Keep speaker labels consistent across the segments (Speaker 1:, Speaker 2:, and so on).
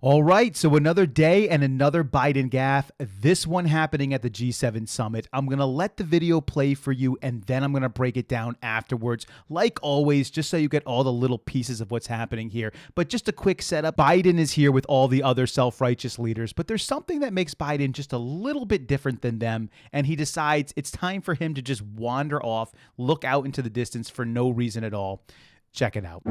Speaker 1: All right, so another day and another Biden gaffe, this one happening at the G7 summit. I'm going to let the video play for you, and then I'm going to break it down afterwards. Like always, just so you get all the little pieces of what's happening here. But just a quick setup, Biden is here with all the other self-righteous leaders, but there's something that makes Biden just a little bit different than them, and he decides it's time for him to just wander off, look out into the distance for no reason at all. Check it out.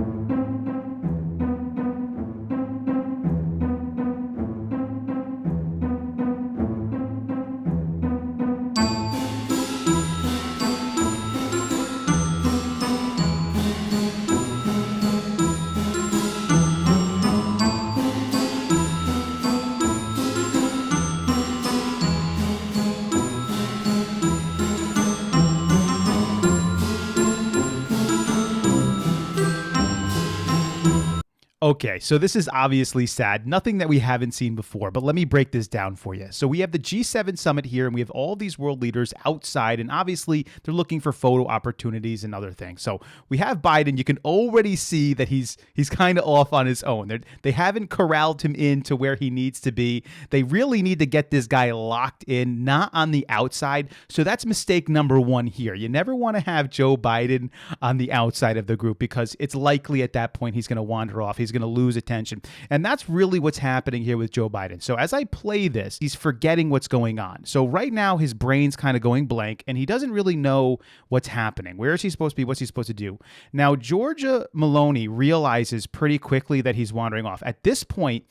Speaker 1: Okay, so this is obviously sad, nothing that we haven't seen before, but let me break this down for you. So we have the G7 summit here, and we have all these world leaders outside, and obviously they're looking for photo opportunities and other things. So we have Biden. You can already see that he's kind of off on his own. They haven't corralled him in to where he needs to be. They really need to get this guy locked in, not on the outside. So that's mistake number one here. You never want to have Joe Biden on the outside of the group because it's likely at that point he's going to wander off. He's going to lose attention. And that's really what's happening here with Joe Biden. So as I play this, he's forgetting what's going on. So right now his brain's kind of going blank and he doesn't really know what's happening. Where is he supposed to be? What's he supposed to do? Now, Georgia Maloney realizes pretty quickly that he's wandering off. At this point,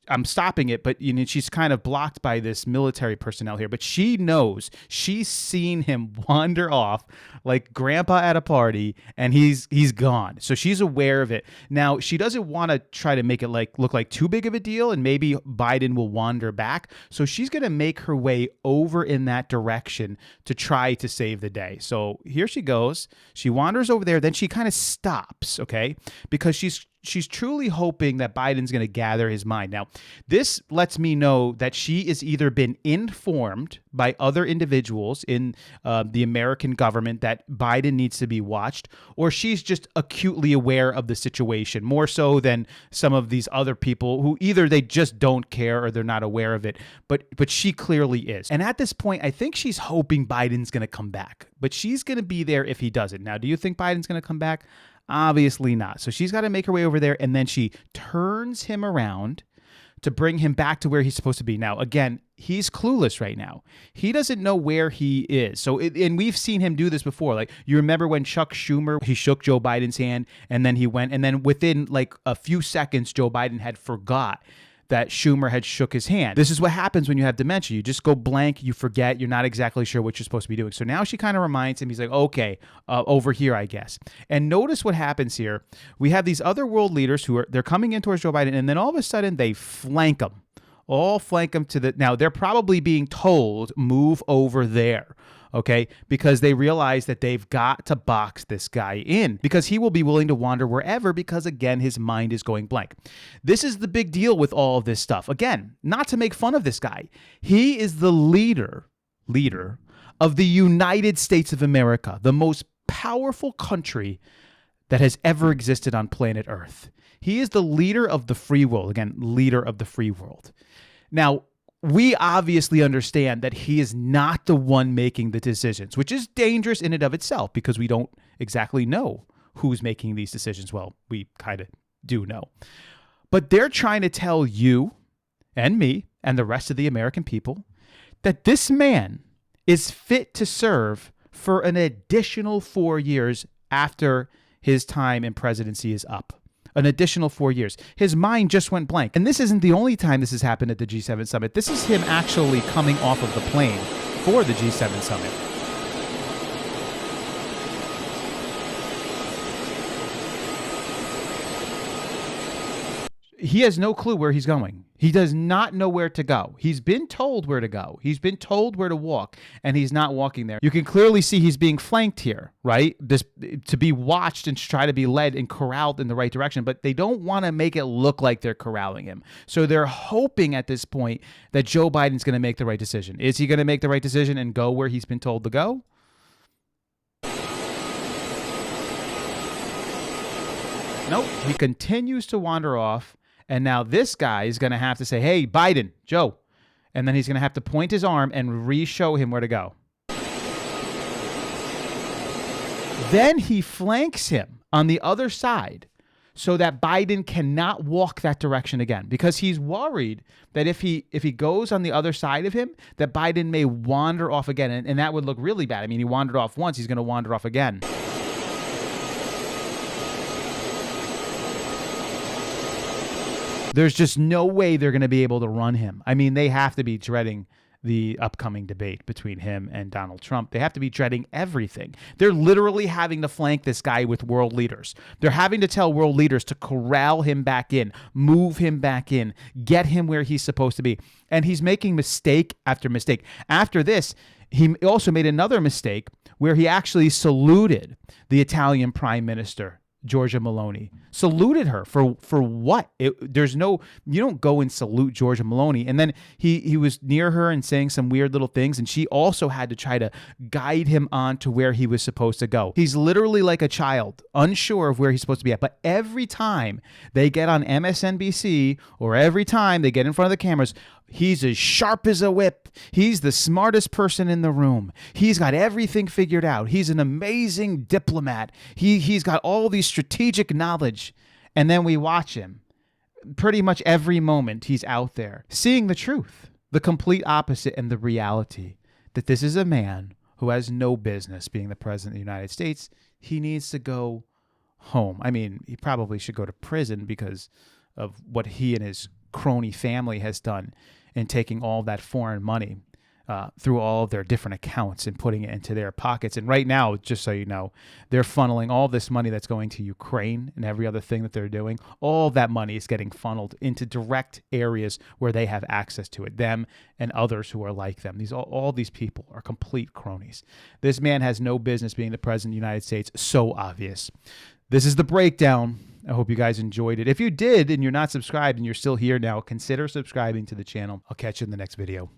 Speaker 1: I'm stopping it, but she's kind of blocked by this military personnel here, but she knows, she's seen him wander off like grandpa at a party and he's gone. So she's aware of it. Now, she doesn't want to try to make it look like too big of a deal and maybe Biden will wander back. So she's going to make her way over in that direction to try to save the day. So here she goes. She wanders over there. Then she kind of stops, okay? Because she's truly hoping that Biden's going to gather his mind. Now, this lets me know that she has either been informed by other individuals in the American government that Biden needs to be watched, or she's just acutely aware of the situation, more so than some of these other people who either they just don't care or they're not aware of it, but she clearly is. And at this point, I think she's hoping Biden's going to come back, but she's going to be there if he doesn't. Now, do you think Biden's going to come back? Obviously not. So she's got to make her way over there, and then she turns him around to bring him back to where he's supposed to be. Now, again, he's clueless right now. He doesn't know where he is. So, and we've seen him do this before. Like, you remember when Chuck Schumer, he shook Joe Biden's hand, and then he went, and then within like a few seconds, Joe Biden had forgot that Schumer had shook his hand. This is what happens when you have dementia. You just go blank, you forget, you're not exactly sure what you're supposed to be doing. So now she kind of reminds him, he's like, okay, over here, I guess. And notice what happens here. We have these other world leaders they're coming in towards Joe Biden, and then all of a sudden they flank him. Now they're probably being told, move over there. Okay, because they realize that they've got to box this guy in because he will be willing to wander wherever because, again, his mind is going blank. This is the big deal with all of this stuff. Again, not to make fun of this guy. He is the leader of the United States of America, the most powerful country that has ever existed on planet Earth. He is the leader of the free world. Again, leader of the free world. Now, we obviously understand that he is not the one making the decisions, which is dangerous in and of itself because we don't exactly know who's making these decisions. Well, we kind of do know. But they're trying to tell you and me and the rest of the American people that this man is fit to serve for an additional 4 years after his time in presidency is up. An additional 4 years. His mind just went blank. And this isn't the only time this has happened at the G7 summit. This is him actually coming off of the plane for the G7 summit. He has no clue where he's going. He does not know where to go. He's been told where to go. He's been told where to walk, and he's not walking there. You can clearly see he's being flanked here, right? This to be watched and to try to be led and corralled in the right direction, but they don't want to make it look like they're corralling him. So they're hoping at this point that Joe Biden's going to make the right decision. Is he going to make the right decision and go where he's been told to go? Nope. He continues to wander off. And now this guy is going to have to say, hey, Biden, Joe. And then he's going to have to point his arm and re-show him where to go. Then he flanks him on the other side so that Biden cannot walk that direction again, because he's worried that if he goes on the other side of him, that Biden may wander off again. And that would look really bad. I mean, he wandered off once. He's going to wander off again. There's just no way they're going to be able to run him. I mean, they have to be dreading the upcoming debate between him and Donald Trump. They have to be dreading everything. They're literally having to flank this guy with world leaders. They're having to tell world leaders to corral him back in, move him back in, get him where he's supposed to be. And he's making mistake after mistake. After this, he also made another mistake where he actually saluted the Italian Prime Minister, Giorgia Meloni. Saluted her for what? You don't go and salute Giorgia Meloni. And then he was near her and saying some weird little things, and she also had to try to guide him on to where he was supposed to go. He's literally like a child, unsure of where he's supposed to be at. But every time they get on MSNBC or every time they get in front of the cameras, he's as sharp as a whip. He's the smartest person in the room. He's got everything figured out. He's an amazing diplomat. He's got all these strategic knowledge. And then we watch him. Pretty much every moment he's out there seeing the truth, the complete opposite, and the reality that this is a man who has no business being the president of the United States. He needs to go home. I mean, he probably should go to prison because of what he and his crony family has done in taking all that foreign money through all of their different accounts and putting it into their pockets. And right now, just so you know, they're funneling all this money that's going to Ukraine and every other thing that they're doing. All of that money is getting funneled into direct areas where they have access to it, them and others who are like them. All these people are complete cronies. This man has no business being the president of the United States. So obvious. This is the breakdown. I hope you guys enjoyed it. If you did and you're not subscribed and you're still here now, consider subscribing to the channel. I'll catch you in the next video.